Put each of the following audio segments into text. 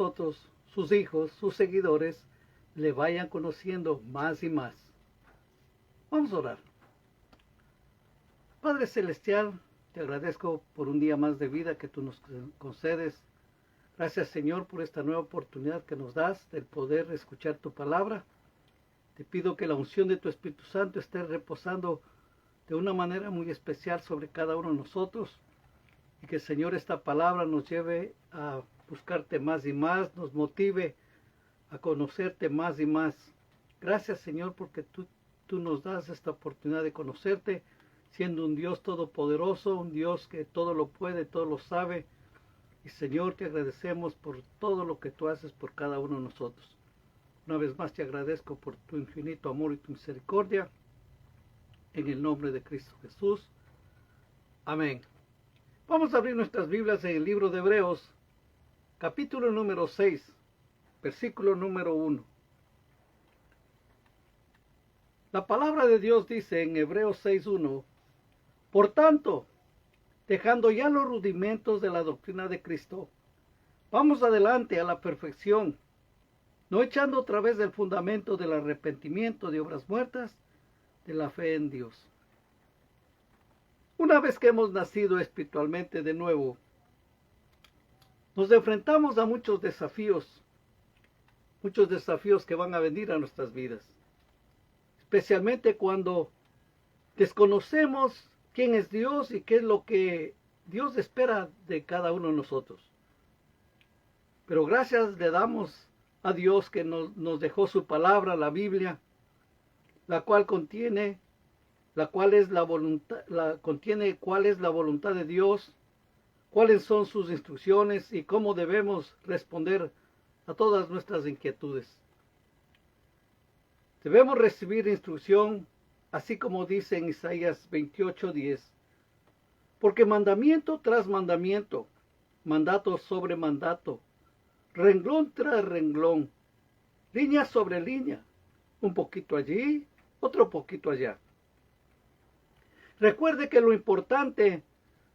nosotros, sus hijos, sus seguidores, le vayan conociendo más y más. Vamos a orar. Padre Celestial, te agradezco por un día más de vida que tú nos concedes. Gracias, Señor, por esta nueva oportunidad que nos das del poder escuchar tu palabra. Te pido que la unción de tu Espíritu Santo esté reposando de una manera muy especial sobre cada uno de nosotros y que, Señor, esta palabra nos lleve a buscarte más y más, nos motive a conocerte más y más. Gracias, Señor, porque tú nos das esta oportunidad de conocerte, siendo un Dios todopoderoso, un Dios que todo lo puede, todo lo sabe. Y, Señor, te agradecemos por todo lo que tú haces por cada uno de nosotros. Una vez más te agradezco por tu infinito amor y tu misericordia. En el nombre de Cristo Jesús. Amén. Vamos a abrir nuestras Biblias en el libro de Hebreos, capítulo número 6, versículo número 1. La palabra de Dios dice en Hebreos 6:1, por tanto, dejando ya los rudimentos de la doctrina de Cristo, vamos adelante a la perfección, no echando otra vez el fundamento del arrepentimiento de obras muertas, de la fe en Dios. Una vez que hemos nacido espiritualmente de nuevo, nos enfrentamos a muchos desafíos que van a venir a nuestras vidas, especialmente cuando desconocemos quién es Dios y qué es lo que Dios espera de cada uno de nosotros. Pero gracias le damos a Dios que nos dejó su palabra, la Biblia, la cual contiene cuál es la voluntad de Dios, cuáles son sus instrucciones y cómo debemos responder a todas nuestras inquietudes. Debemos recibir instrucción, así como dice en Isaías 28:10, porque mandamiento tras mandamiento, mandato sobre mandato, renglón tras renglón, línea sobre línea, un poquito allí, otro poquito allá. Recuerde que lo importante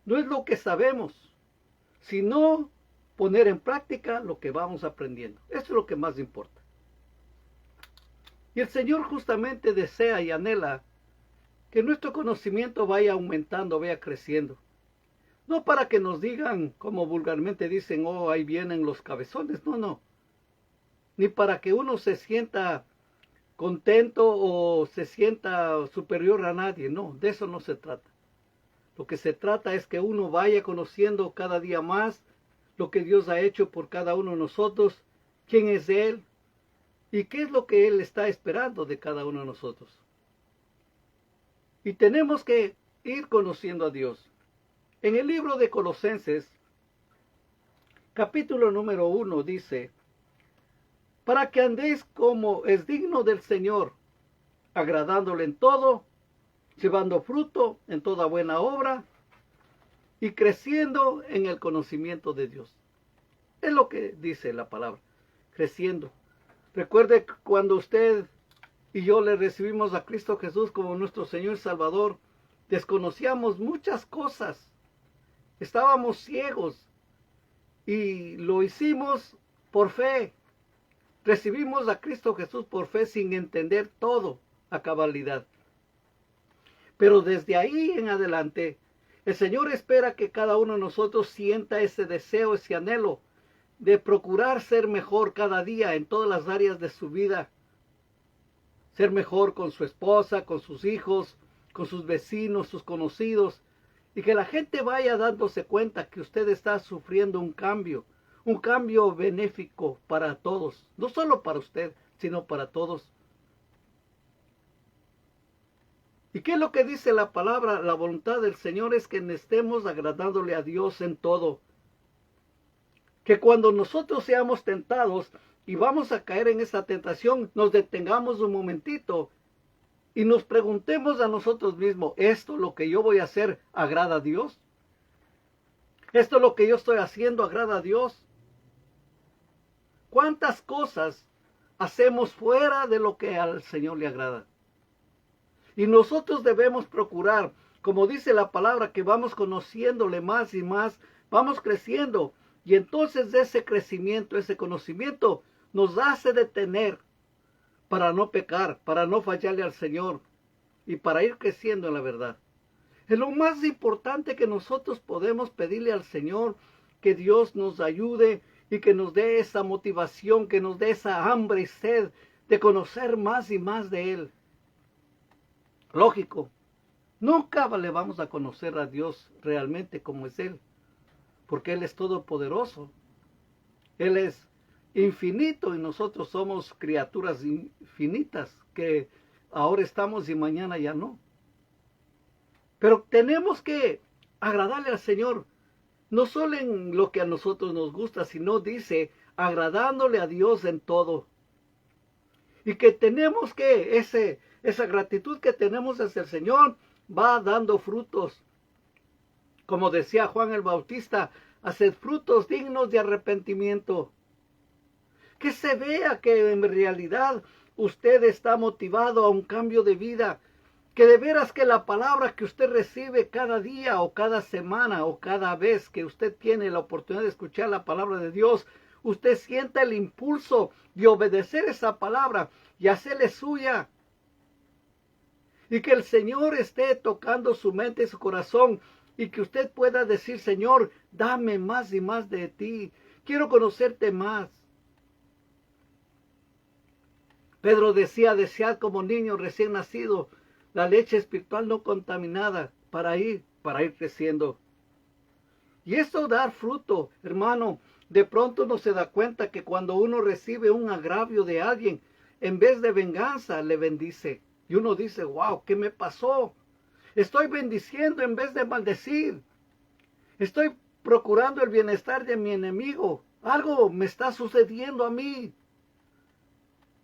no es lo que sabemos, sino poner en práctica lo que vamos aprendiendo. Eso es lo que más importa. Y el Señor justamente desea y anhela que nuestro conocimiento vaya aumentando, vaya creciendo. No para que nos digan, como vulgarmente dicen, oh, ahí vienen los cabezones. No. Ni para que uno se sienta contento o se sienta superior a nadie. No, de eso no se trata. Lo que se trata es que uno vaya conociendo cada día más lo que Dios ha hecho por cada uno de nosotros, quién es Él y qué es lo que Él está esperando de cada uno de nosotros. Y tenemos que ir conociendo a Dios. En el libro de Colosenses, capítulo número 1, dice, para que andéis como es digno del Señor, agradándole en todo, llevando fruto en toda buena obra y creciendo en el conocimiento de Dios. Es lo que dice la palabra, creciendo. Recuerde que cuando usted y yo le recibimos a Cristo Jesús como nuestro Señor y Salvador, desconocíamos muchas cosas. Estábamos ciegos y lo hicimos por fe. Recibimos a Cristo Jesús por fe sin entender todo a cabalidad. Pero desde ahí en adelante, el Señor espera que cada uno de nosotros sienta ese deseo, ese anhelo de procurar ser mejor cada día en todas las áreas de su vida. Ser mejor con su esposa, con sus hijos, con sus vecinos, sus conocidos. Y que la gente vaya dándose cuenta que usted está sufriendo un cambio benéfico para todos, no solo para usted, sino para todos. ¿Y qué es lo que dice la palabra? La voluntad del Señor es que estemos agradándole a Dios en todo. Que cuando nosotros seamos tentados y vamos a caer en esa tentación, nos detengamos un momentito y nos preguntemos a nosotros mismos, ¿esto lo que yo voy a hacer agrada a Dios? ¿Esto lo que yo estoy haciendo agrada a Dios? ¿Cuántas cosas hacemos fuera de lo que al Señor le agrada? Y nosotros debemos procurar, como dice la palabra, que vamos conociéndole más y más, vamos creciendo Y entonces ese crecimiento, ese conocimiento nos hace detener para no pecar, para no fallarle al Señor y para ir creciendo en la verdad. Es lo más importante que nosotros podemos pedirle al Señor, que Dios nos ayude y que nos dé esa motivación, que nos dé esa hambre y sed de conocer más y más de Él. Lógico, nunca le vamos a conocer a Dios realmente como es Él, porque Él es todopoderoso. Él es infinito y nosotros somos criaturas infinitas que ahora estamos y mañana ya no. Pero tenemos que agradarle al Señor, no solo en lo que a nosotros nos gusta, sino dice, agradándole a Dios en todo. Y que tenemos que, esa gratitud que tenemos hacia el Señor va dando frutos. Como decía Juan el Bautista, haced frutos dignos de arrepentimiento. Que se vea que en realidad usted está motivado a un cambio de vida. Que de veras que la palabra que usted recibe cada día o cada semana o cada vez que usted tiene la oportunidad de escuchar la palabra de Dios, usted sienta el impulso de obedecer esa palabra y hacerle suya. Y que el Señor esté tocando su mente y su corazón y que usted pueda decir, Señor, dame más y más de ti. Quiero conocerte más. Pedro decía, desead como niño recién nacido la leche espiritual no contaminada para ir creciendo. Y eso dar fruto, hermano. De pronto no se da cuenta que cuando uno recibe un agravio de alguien, en vez de venganza, le bendice. Y uno dice, wow, ¿qué me pasó? Estoy bendiciendo en vez de maldecir. Estoy procurando el bienestar de mi enemigo. Algo me está sucediendo a mí.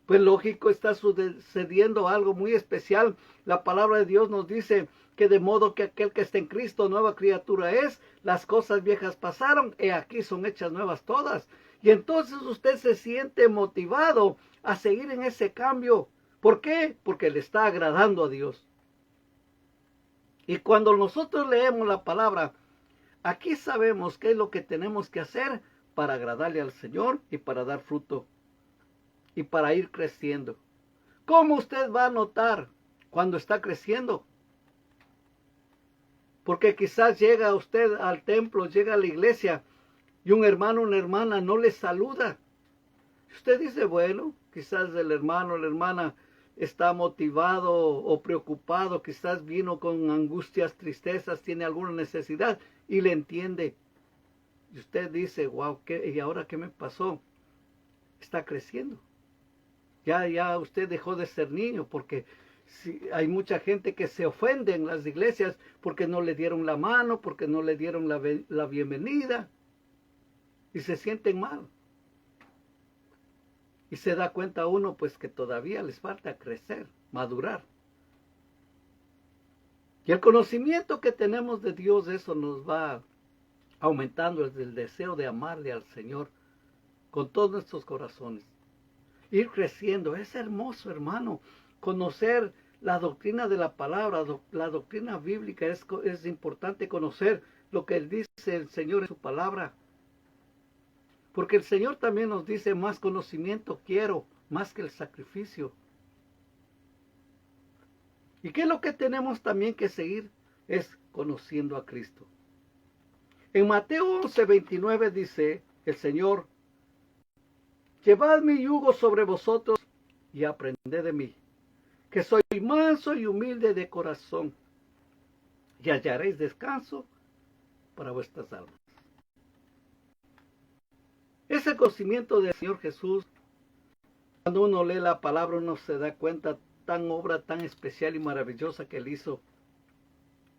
Pues lógico, está sucediendo algo muy especial. La palabra de Dios nos dice que de modo que aquel que está en Cristo, nueva criatura es, las cosas viejas pasaron, y aquí son hechas nuevas todas. Y entonces usted se siente motivado a seguir en ese cambio. ¿Por qué? Porque le está agradando a Dios. Y cuando nosotros leemos la palabra, aquí sabemos qué es lo que tenemos que hacer para agradarle al Señor y para dar fruto. Y para ir creciendo. ¿Cómo usted va a notar cuando está creciendo? Porque quizás llega usted al templo, llega a la iglesia y un hermano o una hermana no le saluda. Usted dice, bueno, quizás el hermano o la hermana está motivado o preocupado, quizás vino con angustias, tristezas, tiene alguna necesidad y le entiende. Y usted dice, wow, ¿y ahora qué me pasó? Está creciendo. Ya usted dejó de ser niño, porque hay mucha gente que se ofende en las iglesias porque no le dieron la mano, porque no le dieron la bienvenida y se sienten mal. Y se da cuenta uno pues que todavía les falta crecer, madurar. Y el conocimiento que tenemos de Dios, eso nos va aumentando el deseo de amarle al Señor con todos nuestros corazones. Ir creciendo, es hermoso, hermano, conocer la doctrina de la palabra, la doctrina bíblica, es importante conocer lo que dice el Señor en su palabra, porque el Señor también nos dice, más conocimiento quiero, más que el sacrificio. ¿Y qué es lo que tenemos también que seguir? Es conociendo a Cristo. En Mateo 11:29 dice el Señor, llevad mi yugo sobre vosotros y aprended de mí, que soy manso y humilde de corazón, y hallaréis descanso para vuestras almas. Ese conocimiento del Señor Jesús, cuando uno lee la palabra, uno se da cuenta obra tan especial y maravillosa que Él hizo.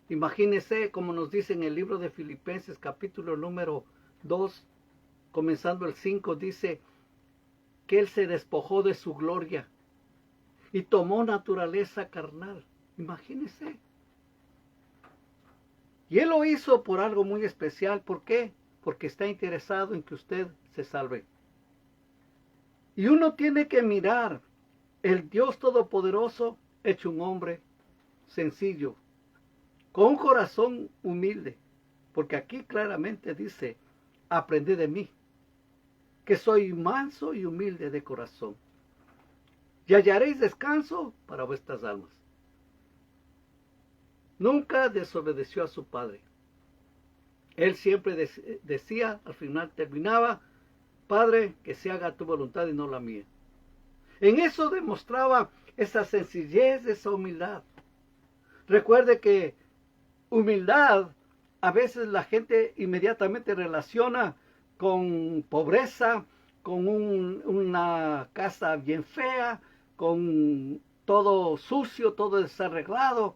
Imagínese, como nos dice en el libro de Filipenses, capítulo número 2, comenzando el 5, dice que Él se despojó de su gloria y tomó naturaleza carnal. Imagínese. Y Él lo hizo por algo muy especial. ¿Por qué? Porque está interesado en que usted se salve. Y uno tiene que mirar el Dios Todopoderoso hecho un hombre sencillo, con un corazón humilde. Porque aquí claramente dice, aprended de mí, que soy manso y humilde de corazón, y hallaréis descanso para vuestras almas. Nunca desobedeció a su padre. Él siempre decía, al final terminaba, Padre, que se haga tu voluntad y no la mía. En eso demostraba esa sencillez, esa humildad. Recuerde que humildad a veces la gente inmediatamente relaciona con pobreza, con una casa bien fea, con todo sucio, todo desarreglado.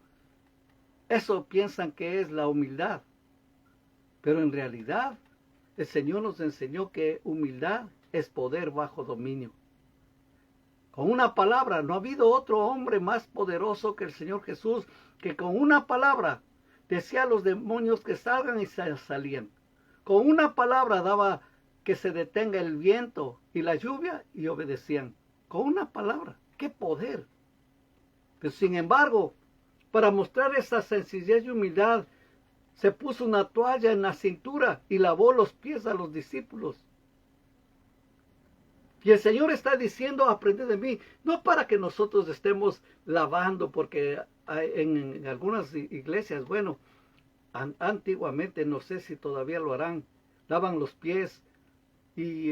Eso piensan que es la humildad. Pero en realidad el Señor nos enseñó que humildad es poder bajo dominio. Con una palabra, no ha habido otro hombre más poderoso que el Señor Jesús, que con una palabra decía a los demonios que salgan y salían. Con una palabra daba que se detenga el viento y la lluvia y obedecían. Con una palabra, ¡qué poder! Pero sin embargo, para mostrar esa sencillez y humildad, se puso una toalla en la cintura y lavó los pies a los discípulos. Y el Señor está diciendo, aprended de mí, no para que nosotros estemos lavando, porque en algunas iglesias, bueno, antiguamente, no sé si todavía lo harán, lavan los pies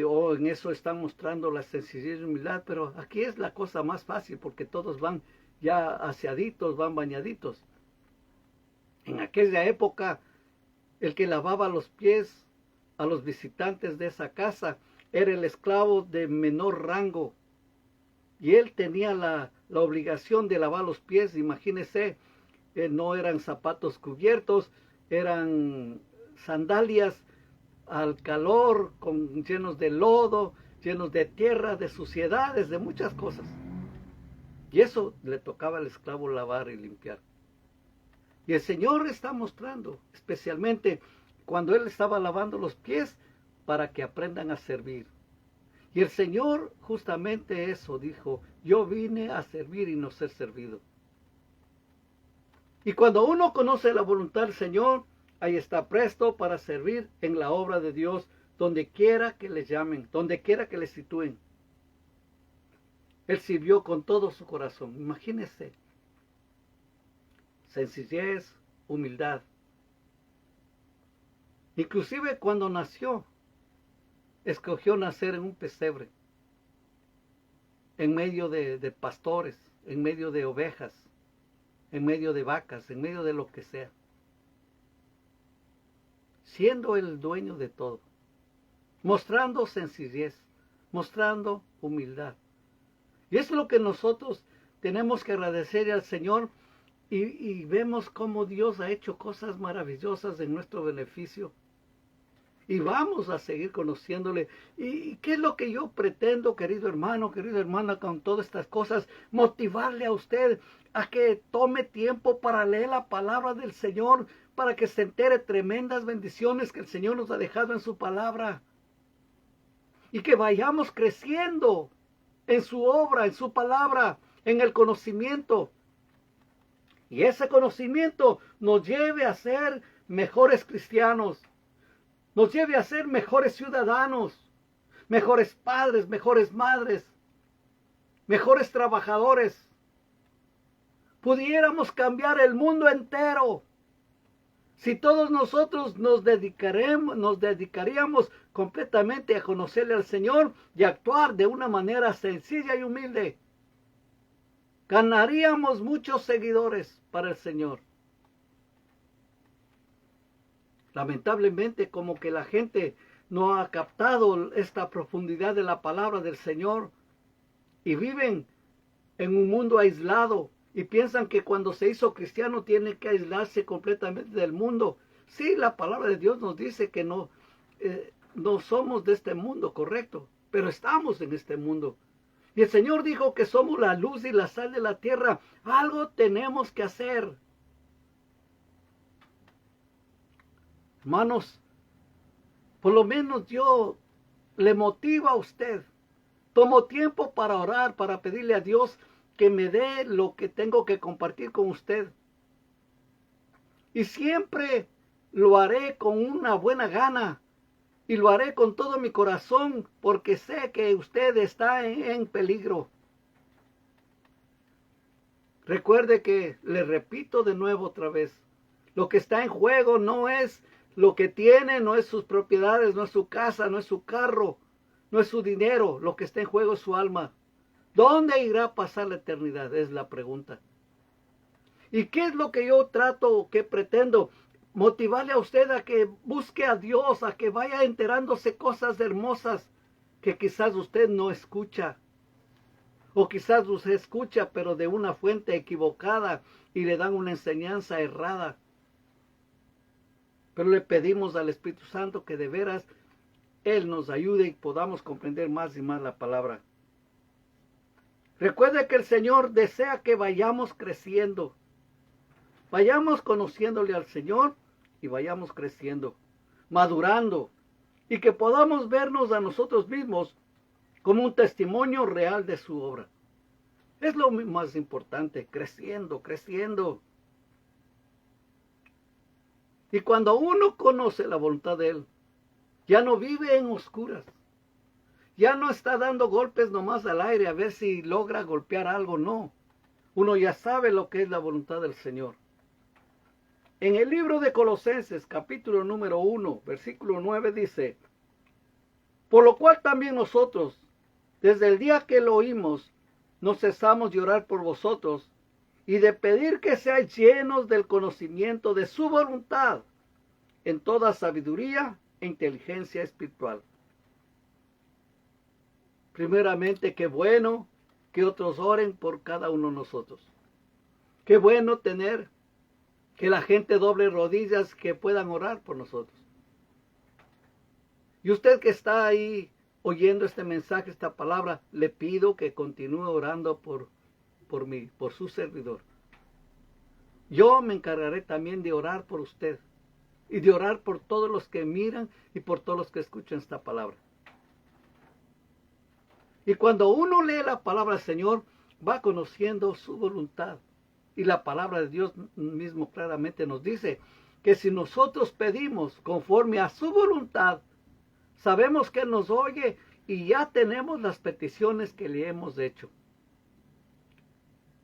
o en eso están mostrando la sencillez y humildad, pero aquí es la cosa más fácil porque todos van ya aseaditos, van bañaditos. En aquella época, el que lavaba los pies a los visitantes de esa casa era el esclavo de menor rango. Y él tenía la obligación de lavar los pies. Imagínense, no eran zapatos cubiertos, eran sandalias al calor, llenos de lodo, llenos de tierra, de suciedades, de muchas cosas. Y eso le tocaba al esclavo lavar y limpiar. Y el Señor está mostrando, especialmente cuando Él estaba lavando los pies, para que aprendan a servir. Y el Señor justamente eso dijo, yo vine a servir y no ser servido. Y cuando uno conoce la voluntad del Señor, ahí está presto para servir en la obra de Dios, donde quiera que le llamen, donde quiera que le sitúen. Él sirvió con todo su corazón. Imagínense. Sencillez, humildad. Inclusive cuando nació, escogió nacer en un pesebre, en medio de pastores, en medio de ovejas, en medio de vacas, en medio de lo que sea. Siendo el dueño de todo, mostrando sencillez, mostrando humildad. Y es lo que nosotros tenemos que agradecer al Señor y vemos cómo Dios ha hecho cosas maravillosas en nuestro beneficio. Y vamos a seguir conociéndole. ¿Y qué es lo que yo pretendo, querido hermano, querida hermana, con todas estas cosas? Motivarle a usted a que tome tiempo para leer la palabra del Señor, para que se entere tremendas bendiciones que el Señor nos ha dejado en su palabra. Y que vayamos creciendo en su obra, en su palabra, en el conocimiento. Y ese conocimiento nos lleve a ser mejores cristianos, nos lleve a ser mejores ciudadanos, mejores padres, mejores madres, mejores trabajadores. Pudiéramos cambiar el mundo entero si todos nosotros nos dedicaríamos completamente a conocerle al Señor y actuar de una manera sencilla y humilde. Ganaríamos muchos seguidores para el Señor. Lamentablemente, como que la gente no ha captado esta profundidad de la palabra del Señor y viven en un mundo aislado y piensan que cuando se hizo cristiano tiene que aislarse completamente del mundo. Sí, la palabra de Dios nos dice que no somos de este mundo, correcto, pero estamos en este mundo. Y el Señor dijo que somos la luz y la sal de la tierra. Algo tenemos que hacer. Hermanos, por lo menos yo le motivo a usted. Tomo tiempo para orar, para pedirle a Dios que me dé lo que tengo que compartir con usted. Y siempre lo haré con una buena gana, Y lo haré con todo mi corazón porque sé que usted está en peligro. Recuerde que, le repito de nuevo otra vez, lo que está en juego no es lo que tiene, no es sus propiedades, no es su casa, no es su carro, no es su dinero. Lo que está en juego es su alma. ¿Dónde irá a pasar la eternidad? Es la pregunta. ¿Y qué es lo que yo trato, que pretendo? Motivarle a usted a que busque a Dios, a que vaya enterándose cosas hermosas que quizás usted no escucha. O quizás usted escucha, pero de una fuente equivocada y le dan una enseñanza errada. Pero le pedimos al Espíritu Santo que de veras Él nos ayude y podamos comprender más y más la palabra. Recuerde que el Señor desea que vayamos creciendo. Vayamos conociéndole al Señor y vayamos creciendo, madurando, y que podamos vernos a nosotros mismos como un testimonio real de su obra. Es lo más importante, creciendo, creciendo. Y cuando uno conoce la voluntad de Él, ya no vive en oscuras. Ya no está dando golpes nomás al aire a ver si logra golpear algo, no. Uno ya sabe lo que es la voluntad del Señor. En el libro de Colosenses, capítulo número 1, versículo 9 dice: por lo cual también nosotros, desde el día que lo oímos, no cesamos de orar por vosotros y de pedir que seáis llenos del conocimiento de su voluntad en toda sabiduría e inteligencia espiritual. Primeramente, qué bueno que otros oren por cada uno de nosotros. Qué bueno tener que la gente doble rodillas, que puedan orar por nosotros. Y usted que está ahí oyendo este mensaje, esta palabra, le pido que continúe orando por mí, por su servidor. Yo me encargaré también de orar por usted y de orar por todos los que miran y por todos los que escuchan esta palabra. Y cuando uno lee la palabra del Señor, va conociendo su voluntad. Y la palabra de Dios mismo claramente nos dice que si nosotros pedimos conforme a su voluntad, sabemos que Él nos oye y ya tenemos las peticiones que le hemos hecho.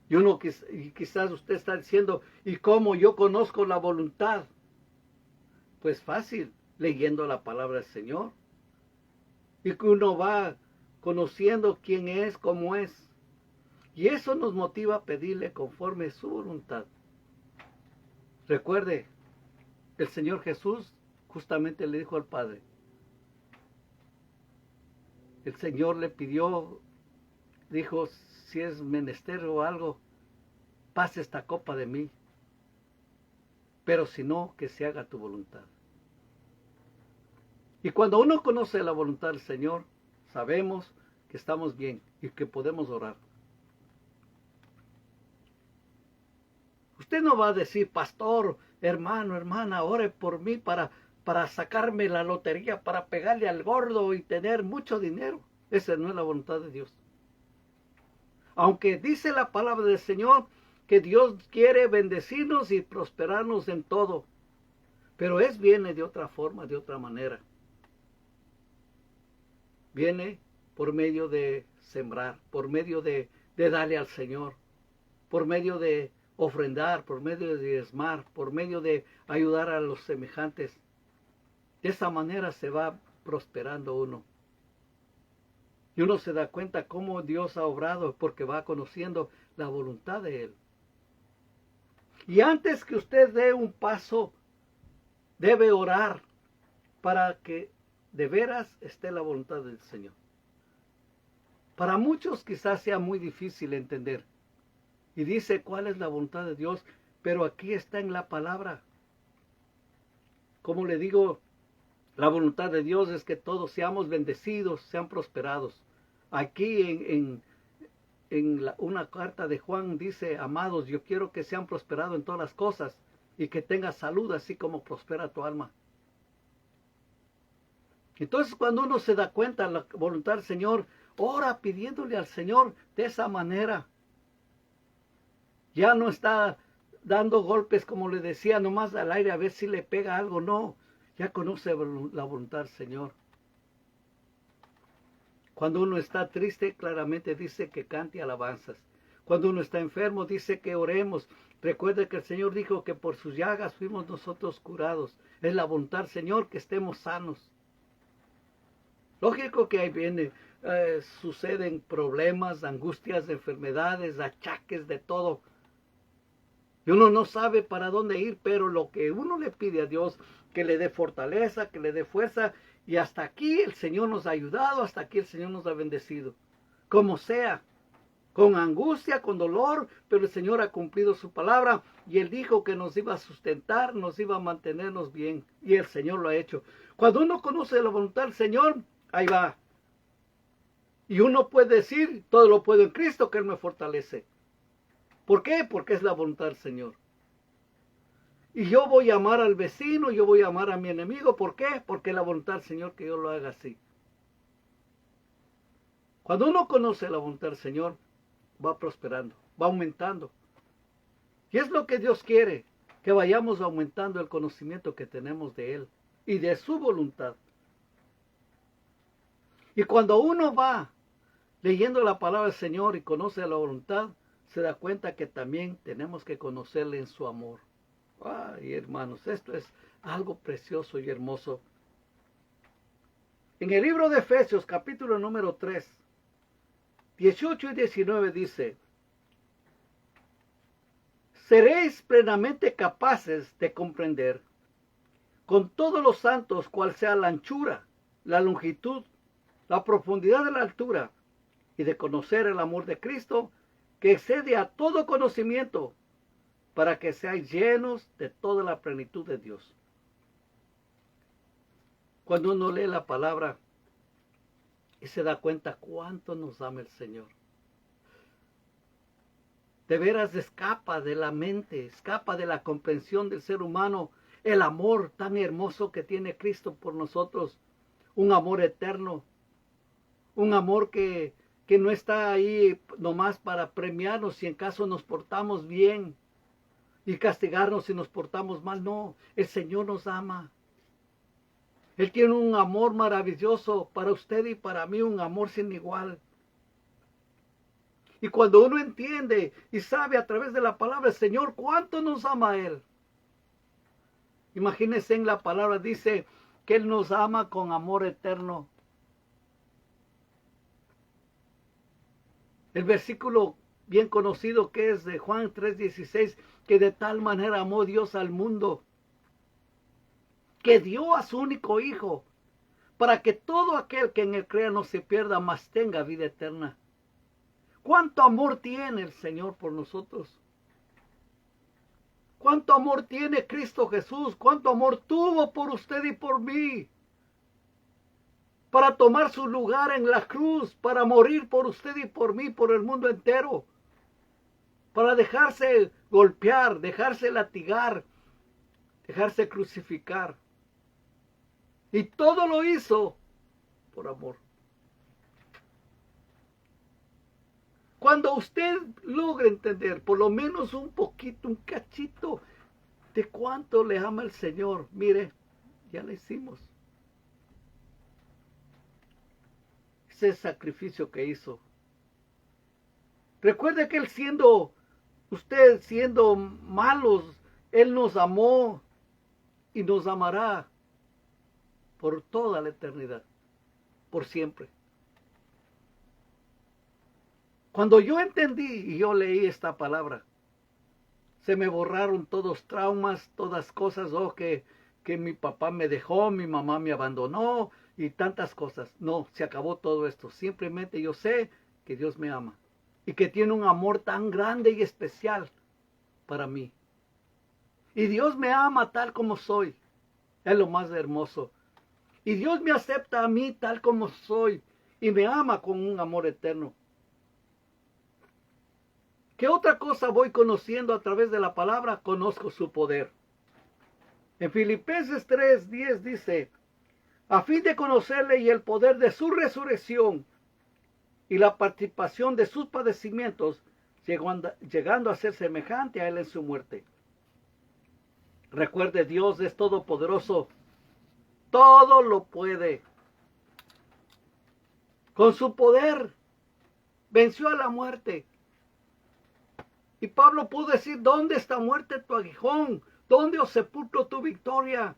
Y quizás usted está diciendo, ¿y cómo yo conozco la voluntad? Pues fácil, leyendo la palabra del Señor. Y que uno va conociendo quién es, cómo es. Y eso nos motiva a pedirle conforme a su voluntad. Recuerde, el Señor Jesús justamente le dijo al Padre. El Señor le pidió, dijo, si es menester o algo, pase esta copa de mí. Pero si no, que se haga tu voluntad. Y cuando uno conoce la voluntad del Señor, sabemos que estamos bien y que podemos orar. Usted no va a decir, pastor, hermano, hermana, ore por mí para sacarme la lotería, para pegarle al gordo y tener mucho dinero. Esa no es la voluntad de Dios. Aunque dice la palabra del Señor que Dios quiere bendecirnos y prosperarnos en todo, pero viene de otra forma, de otra manera. Viene por medio de sembrar, por medio de darle al Señor, por medio de ofrendar, por medio de diezmar, por medio de ayudar a los semejantes. De esa manera se va prosperando uno. Y uno se da cuenta cómo Dios ha obrado porque va conociendo la voluntad de Él. Y antes que usted dé un paso, debe orar para que de veras esté la voluntad del Señor. Para muchos quizás sea muy difícil entender. Y dice cuál es la voluntad de Dios, pero aquí está en la palabra. Como le digo, la voluntad de Dios es que todos seamos bendecidos, sean prosperados. Aquí una carta de Juan dice, amados, yo quiero que sean prosperados en todas las cosas y que tengas salud así como prospera tu alma. Entonces cuando uno se da cuenta de la voluntad del Señor, ora pidiéndole al Señor de esa manera. Ya no está dando golpes, como le decía, nomás al aire a ver si le pega algo, no. Ya conoce la voluntad del Señor. Cuando uno está triste, claramente dice que cante alabanzas. Cuando uno está enfermo, dice que oremos. Recuerde que el Señor dijo que por sus llagas fuimos nosotros curados. Es la voluntad, Señor, que estemos sanos. Lógico que ahí viene, suceden problemas, angustias, enfermedades, achaques, de todo. Y uno no sabe para dónde ir, pero lo que uno le pide a Dios, que le dé fortaleza, que le dé fuerza. Y hasta aquí el Señor nos ha ayudado, hasta aquí el Señor nos ha bendecido. Como sea, con angustia, con dolor, pero el Señor ha cumplido su palabra. Y Él dijo que nos iba a sustentar, nos iba a mantenernos bien. Y el Señor lo ha hecho. Cuando uno conoce la voluntad del Señor, ahí va. Y uno puede decir, todo lo puedo en Cristo, que Él me fortalece. ¿Por qué? Porque es la voluntad del Señor. Y yo voy a amar al vecino, yo voy a amar a mi enemigo. ¿Por qué? Porque es la voluntad del Señor que yo lo haga así. Cuando uno conoce la voluntad del Señor, va prosperando, va aumentando. Y es lo que Dios quiere, que vayamos aumentando el conocimiento que tenemos de Él y de su voluntad. Y cuando uno va leyendo la palabra del Señor y conoce la voluntad, se da cuenta que también tenemos que conocerle en su amor. Ay, hermanos, esto es algo precioso y hermoso. En el libro de Efesios, capítulo número 3, 18 y 19 dice: seréis plenamente capaces de comprender con todos los santos cuál sea la anchura, la longitud, la profundidad de la altura, y de conocer el amor de Cristo, que excede a todo conocimiento, para que seáis llenos de toda la plenitud de Dios. Cuando uno lee la palabra y se da cuenta cuánto nos ama el Señor, de veras escapa de la mente, escapa de la comprensión del ser humano el amor tan hermoso que tiene Cristo por nosotros, un amor eterno, un amor que no está ahí nomás para premiarnos si en caso nos portamos bien y castigarnos si nos portamos mal. No, el Señor nos ama. Él tiene un amor maravilloso para usted y para mí, un amor sin igual. Y cuando uno entiende y sabe a través de la palabra del Señor cuánto nos ama Él. Imagínense, en la palabra dice que Él nos ama con amor eterno. El versículo bien conocido que es de Juan 3:16, que de tal manera amó Dios al mundo, que dio a su único Hijo, para que todo aquel que en Él crea no se pierda, mas tenga vida eterna. ¿Cuánto amor tiene el Señor por nosotros? ¿Cuánto amor tiene Cristo Jesús? ¿Cuánto amor tuvo por usted y por mí? Para tomar su lugar en la cruz, para morir por usted y por mí, por el mundo entero. Para dejarse golpear, dejarse latigar, dejarse crucificar. Y todo lo hizo por amor. Cuando usted logra entender por lo menos un poquito, un cachito de cuánto le ama el Señor, mire, ya le hicimos. Ese sacrificio que hizo. Recuerde que usted siendo malos, Él nos amó y nos amará por toda la eternidad, por siempre. Cuando yo entendí y yo leí esta palabra, se me borraron todos traumas, todas cosas, que mi papá me dejó, mi mamá me abandonó y tantas cosas. No, se acabó todo esto. Simplemente yo sé que Dios me ama y que tiene un amor tan grande y especial para mí. Y Dios me ama tal como soy. Es lo más hermoso. Y Dios me acepta a mí tal como soy y me ama con un amor eterno. ¿Qué otra cosa voy conociendo a través de la palabra? Conozco su poder. En Filipenses 3:10 dice: a fin de conocerle y el poder de su resurrección y la participación de sus padecimientos, llegando a ser semejante a él en su muerte. Recuerde, Dios es todopoderoso todo lo puede. Con su poder venció a la muerte. Y Pablo pudo decir, ¿dónde está muerte tu aguijón? ¿Dónde, oh sepulcro, tu victoria?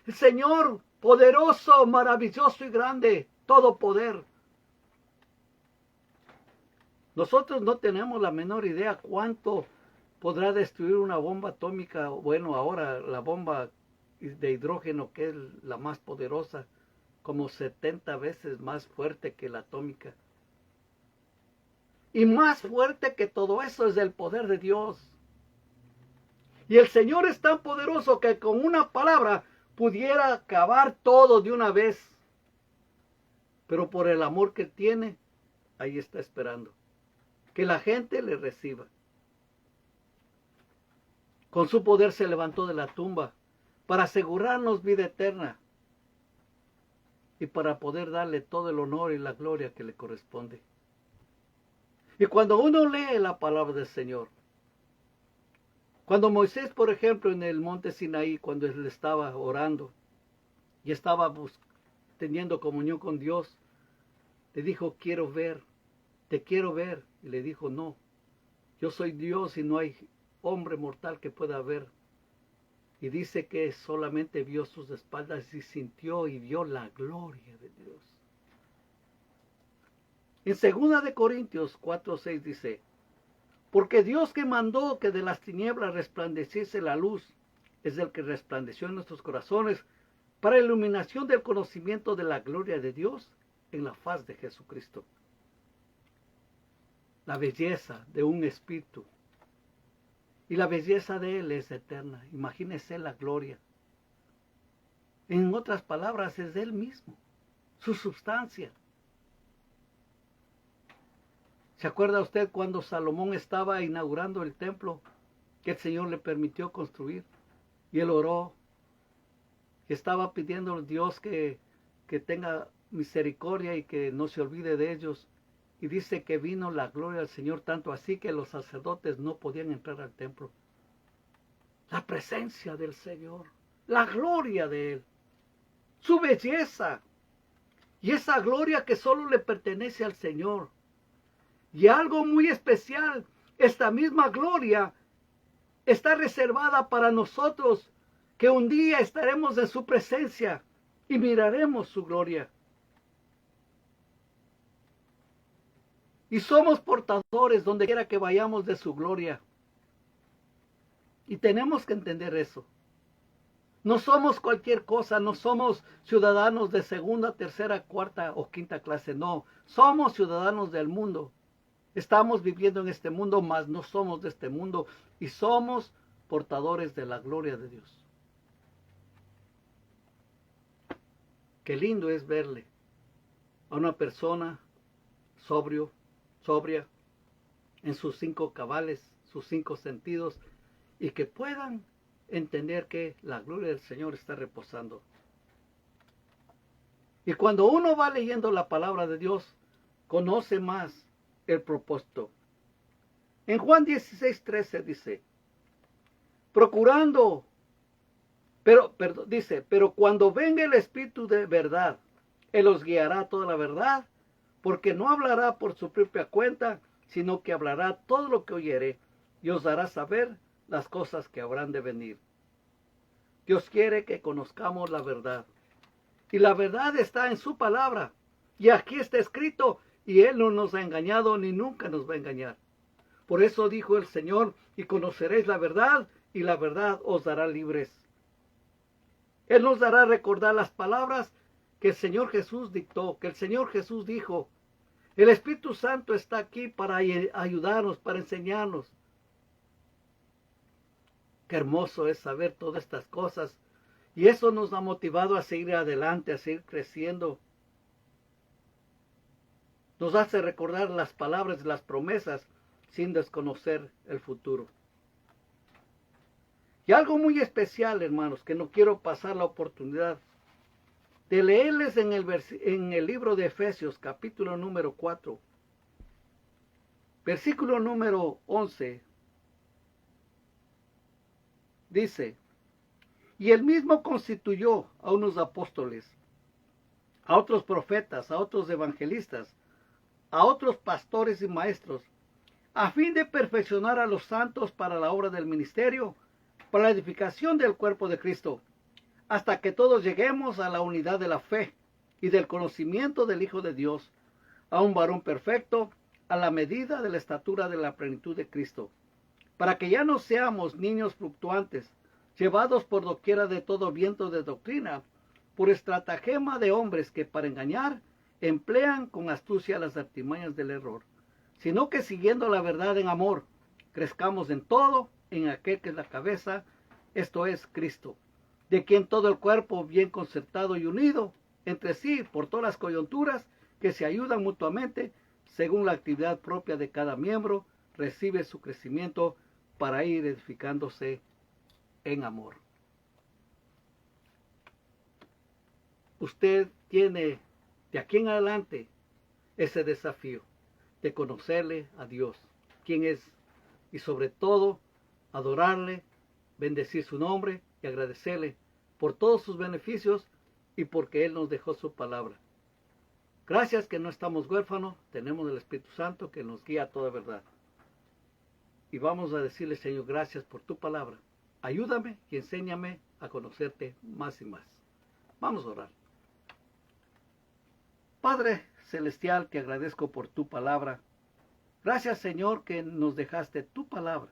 El Señor, poderoso, maravilloso y grande, todo poder. Nosotros no tenemos la menor idea cuánto podrá destruir una bomba atómica. Bueno, ahora la bomba de hidrógeno, que es la más poderosa, como 70 veces más fuerte que la atómica. Y más fuerte que todo eso es el poder de Dios. Y el Señor es tan poderoso que con una palabra pudiera acabar todo de una vez. Pero por el amor que tiene, ahí está esperando. Que la gente le reciba. Con su poder se levantó de la tumba para asegurarnos vida eterna y para poder darle todo el honor y la gloria que le corresponde. Y cuando uno lee la palabra del Señor, cuando Moisés, por ejemplo, en el monte Sinaí, cuando él estaba orando y estaba teniendo comunión con Dios, le dijo, quiero ver, te quiero ver. Y le dijo, no, yo soy Dios y no hay hombre mortal que pueda ver. Y dice que solamente vio sus espaldas y sintió y vio la gloria de Dios. En 2 Corintios 4:6 dice, porque Dios que mandó que de las tinieblas resplandeciese la luz, es el que resplandeció en nuestros corazones para iluminación del conocimiento de la gloria de Dios en la faz de Jesucristo. La belleza de un espíritu. Y la belleza de Él es eterna. Imagínese la gloria. En otras palabras, es Él mismo, su sustancia. ¿Se acuerda usted cuando Salomón estaba inaugurando el templo que el Señor le permitió construir? Y él oró, y estaba pidiendo a Dios que tenga misericordia y que no se olvide de ellos. Y dice que vino la gloria del Señor, tanto así que los sacerdotes no podían entrar al templo. La presencia del Señor, la gloria de Él, su belleza, y esa gloria que solo le pertenece al Señor. Y algo muy especial, esta misma gloria está reservada para nosotros, que un día estaremos en su presencia y miraremos su gloria. Y somos portadores donde quiera que vayamos de su gloria. Y tenemos que entender eso. No somos cualquier cosa, no somos ciudadanos de segunda, tercera, cuarta o quinta clase, no. Somos ciudadanos del mundo. Estamos viviendo en este mundo, mas no somos de este mundo y somos portadores de la gloria de Dios. Qué lindo es verle a una persona sobria, en sus 5 cabales, sus 5 sentidos, y que puedan entender que la gloria del Señor está reposando. Y cuando uno va leyendo la palabra de Dios, conoce más el propósito. En Juan 16:13 dice, procurando, pero cuando venga el Espíritu de verdad, Él os guiará a toda la verdad, porque no hablará por su propia cuenta, sino que hablará todo lo que oyere y os dará saber las cosas que habrán de venir. Dios quiere que conozcamos la verdad. Y la verdad está en su palabra. Y aquí está escrito, y Él no nos ha engañado ni nunca nos va a engañar. Por eso dijo el Señor, y conoceréis la verdad, y la verdad os hará libres. Él nos dará recordar las palabras que el Señor Jesús dictó, que el Señor Jesús dijo. El Espíritu Santo está aquí para ayudarnos, para enseñarnos. Qué hermoso es saber todas estas cosas. Y eso nos ha motivado a seguir adelante, a seguir creciendo. Nos hace recordar las palabras y las promesas sin desconocer el futuro. Y algo muy especial, hermanos, que no quiero pasar la oportunidad de leerles en el libro de Efesios, capítulo número 4, versículo número 11. Dice, Y él mismo constituyó a unos apóstoles, a otros profetas, a otros evangelistas, a otros pastores y maestros, a fin de perfeccionar a los santos para la obra del ministerio, para la edificación del cuerpo de Cristo, hasta que todos lleguemos a la unidad de la fe y del conocimiento del Hijo de Dios, a un varón perfecto, a la medida de la estatura de la plenitud de Cristo, para que ya no seamos niños fluctuantes, llevados por doquiera de todo viento de doctrina, por estratagema de hombres que para engañar emplean con astucia las artimañas del error, sino que siguiendo la verdad en amor, crezcamos en todo, en aquel que es la cabeza, esto es Cristo, de quien todo el cuerpo bien concertado y unido entre sí por todas las coyunturas que se ayudan mutuamente, según la actividad propia de cada miembro, recibe su crecimiento para ir edificándose en amor. Usted tiene de aquí en adelante ese desafío de conocerle a Dios, quién es, y sobre todo adorarle, bendecir su nombre y agradecerle por todos sus beneficios y porque Él nos dejó su palabra. Gracias que no estamos huérfanos, tenemos el Espíritu Santo que nos guía a toda verdad. Y vamos a decirle, Señor, gracias por tu palabra. Ayúdame y enséñame a conocerte más y más. Vamos a orar. Padre Celestial, te agradezco por tu palabra. Gracias, Señor, que nos dejaste tu palabra.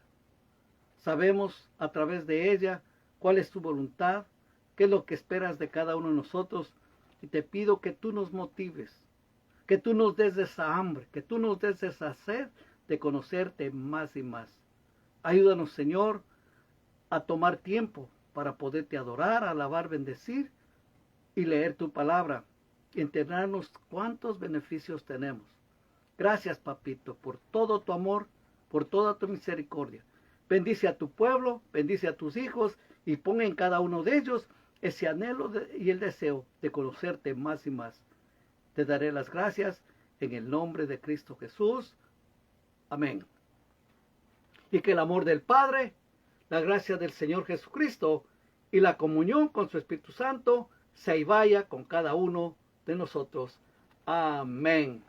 Sabemos a través de ella cuál es tu voluntad, qué es lo que esperas de cada uno de nosotros. Y te pido que tú nos motives, que tú nos des esa hambre, que tú nos des esa sed de conocerte más y más. Ayúdanos, Señor, a tomar tiempo para poderte adorar, alabar, bendecir y leer tu palabra, y enterarnos cuántos beneficios tenemos. Gracias, papito, por todo tu amor, por toda tu misericordia. Bendice a tu pueblo, bendice a tus hijos y pon en cada uno de ellos ese anhelo y el deseo de conocerte más y más. Te daré las gracias en el nombre de Cristo Jesús. Amén. Y que el amor del Padre, la gracia del Señor Jesucristo y la comunión con su Espíritu Santo se y vaya con cada uno de nosotros. Amén.